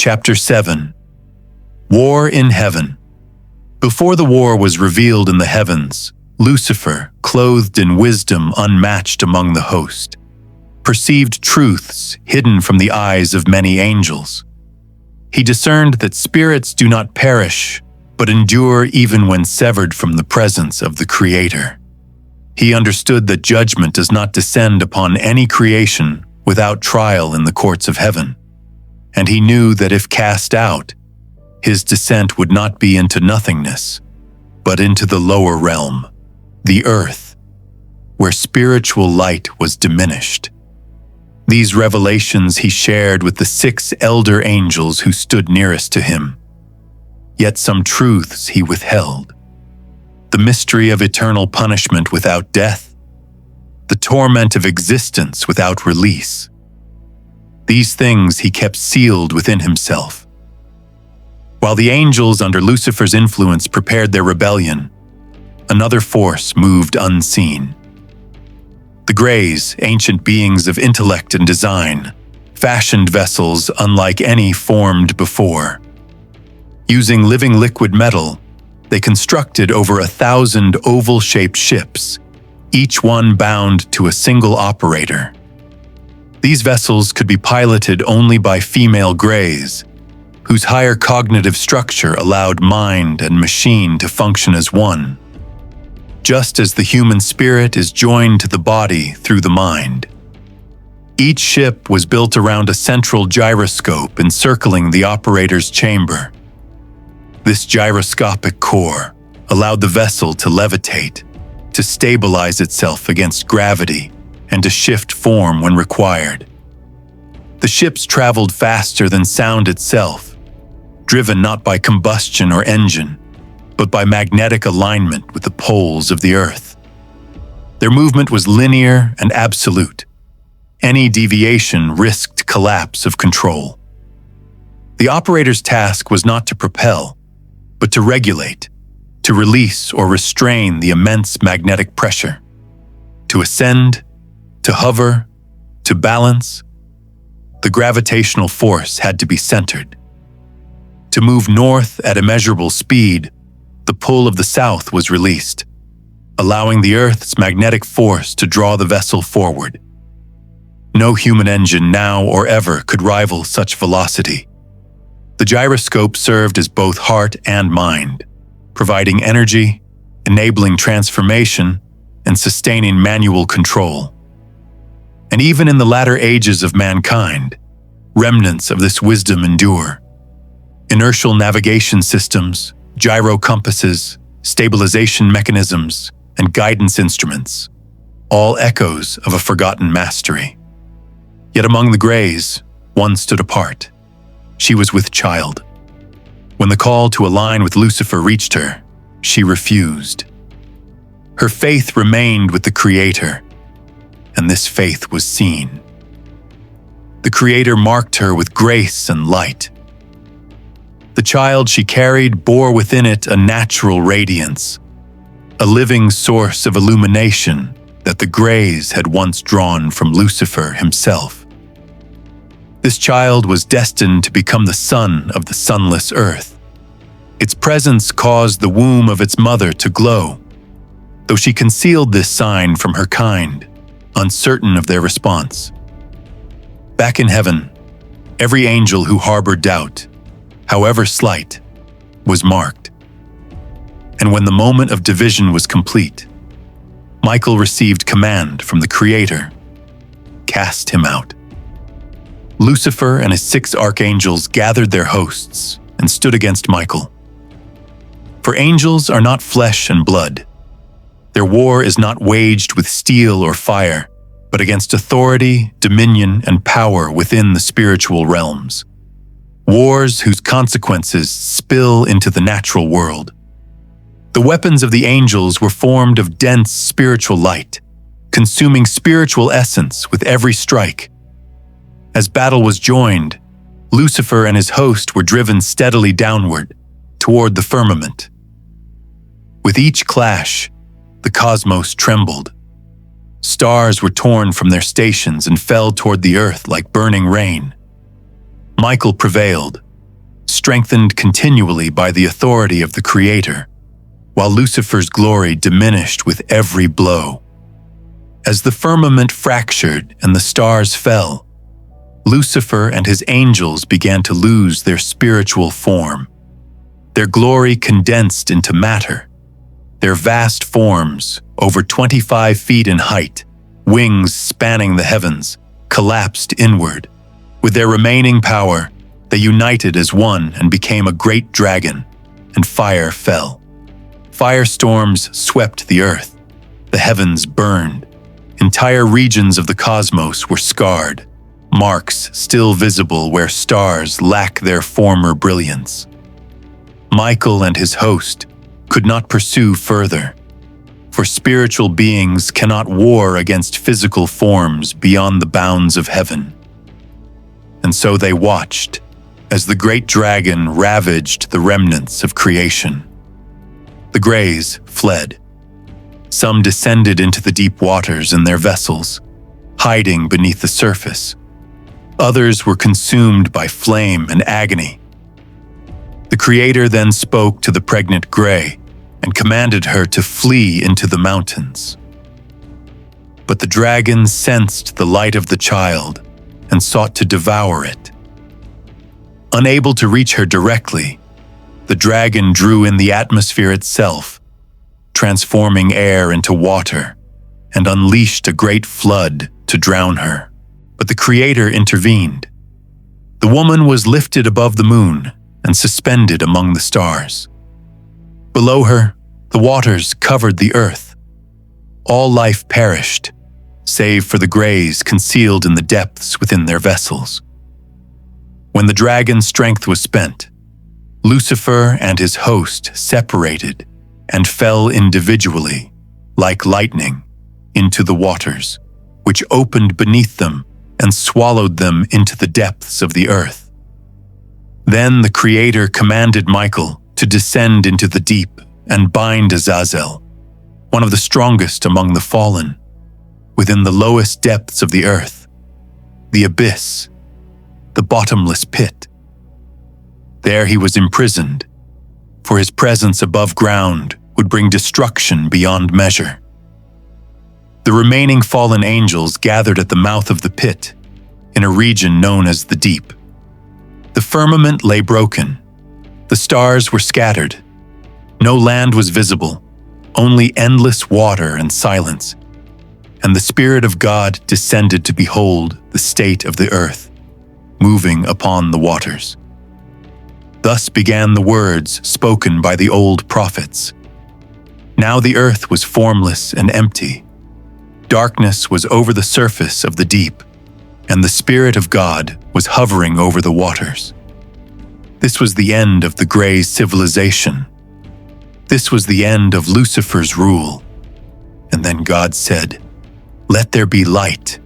Chapter 7. War in Heaven. Before the war was revealed in the heavens, Lucifer, clothed in wisdom unmatched among the host, perceived truths hidden from the eyes of many angels. He discerned that spirits do not perish, but endure even when severed from the presence of the Creator. He understood that judgment does not descend upon any creation without trial in the courts of heaven, and he knew that if cast out, his descent would not be into nothingness, but into the lower realm, the earth, where spiritual light was diminished. These revelations he shared with the 6 elder angels who stood nearest to him. Yet some truths he withheld. The mystery of eternal punishment without death, the torment of existence without release. These things he kept sealed within himself. While the angels under Lucifer's influence prepared their rebellion, another force moved unseen. The Greys, ancient beings of intellect and design, fashioned vessels unlike any formed before. Using living liquid metal, they constructed over 1,000 oval-shaped ships, each one bound to a single operator. These vessels could be piloted only by female Greys, whose higher cognitive structure allowed mind and machine to function as one, just as the human spirit is joined to the body through the mind. Each ship was built around a central gyroscope encircling the operator's chamber. This gyroscopic core allowed the vessel to levitate, to stabilize itself against gravity, and to shift form when required. The ships traveled faster than sound itself, driven not by combustion or engine, but by magnetic alignment with the poles of the earth. Their movement was linear and absolute. Any deviation risked collapse of control. The operator's task was not to propel, but to regulate, to release or restrain the immense magnetic pressure, to ascend, to hover, to balance. The gravitational force had to be centered. To move north at immeasurable speed, the pull of the south was released, allowing the Earth's magnetic force to draw the vessel forward. No human engine now or ever could rival such velocity. The gyroscope served as both heart and mind, providing energy, enabling transformation, and sustaining manual control. And even in the latter ages of mankind, remnants of this wisdom endure. Inertial navigation systems, gyro compasses, stabilization mechanisms, and guidance instruments, all echoes of a forgotten mastery. Yet among the Greys, one stood apart. She was with child. When the call to align with Lucifer reached her, she refused. Her faith remained with the Creator, and this faith was seen. The Creator marked her with grace and light. The child she carried bore within it a natural radiance, a living source of illumination that the Greys had once drawn from Lucifer himself. This child was destined to become the son of the sunless earth. Its presence caused the womb of its mother to glow, though she concealed this sign from her kind, uncertain of their response. Back in heaven, every angel who harbored doubt, however slight, was marked. And when the moment of division was complete, Michael received command from the Creator: cast him out. Lucifer and his 6 archangels gathered their hosts and stood against Michael. For angels are not flesh and blood. Their war is not waged with steel or fire, but against authority, dominion, and power within the spiritual realms. Wars whose consequences spill into the natural world. The weapons of the angels were formed of dense spiritual light, consuming spiritual essence with every strike. As battle was joined, Lucifer and his host were driven steadily downward, toward the firmament. With each clash, the cosmos trembled. Stars were torn from their stations and fell toward the earth like burning rain. Michael prevailed, strengthened continually by the authority of the Creator, while Lucifer's glory diminished with every blow. As the firmament fractured and the stars fell, Lucifer and his angels began to lose their spiritual form. Their glory condensed into matter. Their vast forms, over 25 feet in height, wings spanning the heavens, collapsed inward. With their remaining power, they united as one and became a great dragon, and fire fell. Firestorms swept the earth. The heavens burned. Entire regions of the cosmos were scarred, marks still visible where stars lack their former brilliance. Michael and his host could not pursue further, for spiritual beings cannot war against physical forms beyond the bounds of heaven. And so they watched as the great dragon ravaged the remnants of creation. The Greys fled. Some descended into the deep waters in their vessels, hiding beneath the surface. Others were consumed by flame and agony. The Creator then spoke to the pregnant Grey and commanded her to flee into the mountains. But the dragon sensed the light of the child and sought to devour it. Unable to reach her directly, the dragon drew in the atmosphere itself, transforming air into water, and unleashed a great flood to drown her. But the Creator intervened. The woman was lifted above the moon and suspended among the stars. Below her, the waters covered the earth. All life perished, save for the Greys concealed in the depths within their vessels. When the dragon's strength was spent, Lucifer and his host separated and fell individually, like lightning, into the waters, which opened beneath them and swallowed them into the depths of the earth. Then the Creator commanded Michael to descend into the deep and bind Azazel, one of the strongest among the fallen, within the lowest depths of the earth, the abyss, the bottomless pit. There he was imprisoned, for his presence above ground would bring destruction beyond measure. The remaining fallen angels gathered at the mouth of the pit, in a region known as the deep. The firmament lay broken. The stars were scattered. No land was visible, only endless water and silence. And the Spirit of God descended to behold the state of the earth, moving upon the waters. Thus began the words spoken by the old prophets. Now the earth was formless and empty. Darkness was over the surface of the deep, and the Spirit of God was hovering over the waters. This was the end of the Grey civilization. This was the end of Lucifer's rule. And then God said, "Let there be light."